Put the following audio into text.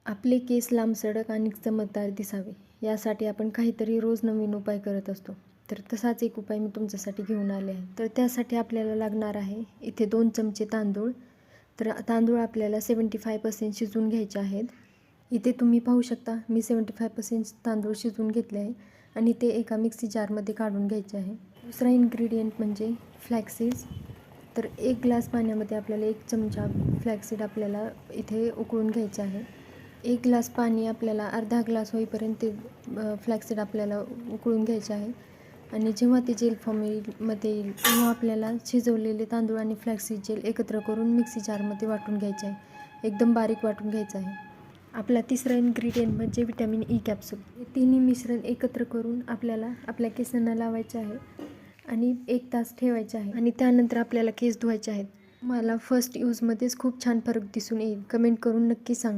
आपले केस लांबसडक आणि चमकदार दिसावे यासाठी आपण काहीतरी रोज नवीन उपाय करत असतो. तर तसाच एक उपाय मी तुमच्यासाठी घेऊन आले आहे. तर त्यासाठी आपल्याला लागणार आहे इथे 2 चमचे तांदूळ. तर तांदूळ आपल्याला 75% शिजवून घ्यायचे आहेत. इथे तुम्ही पाहू शकता मी 75% तांदूळ शिजवून घेतले आहे आणि ते एका मिक्सी जारमध्ये काढून घ्यायचे आहे. दुसरा इन्ग्रेडियंट म्हणजे फ्लॅक्सीड्स. तर 1 ग्लास पाण्यामध्ये आपल्याला 1 चमचा फ्लॅक्सीड आपल्याला इथे उकळून घ्यायचे आहे. 1 ग्लास पाणी आपल्याला अर्धा ग्लास होईपर्यंत ते फ्लॅक्सीड आपल्याला उकळून घ्यायचे आहे आणि जेव्हा ते जेल फॉर्ममध्ये येईल तेव्हा आपल्याला शिजवलेले तांदूळ आणि फ्लॅक्सीड जेल एकत्र करून मिक्सी जारमध्ये वाटून घ्यायचे आहे. एकदम बारीक वाटून घ्यायचं आहे. आपला तिसरा इन्ग्रेडियंट म्हणजे विटॅमिन ई कॅप्सूल. हे तिन्ही मिश्रण एकत्र करून आपल्याला आपल्या केसांना लावायचे आहे आणि 1 तास ठेवायचे आहे आणि त्यानंतर आपल्याला केस धुवायचे आहेत. मला फर्स्ट यूजमध्येच खूप छान फरक दिसून येईल. कमेंट करून नक्की सांगा.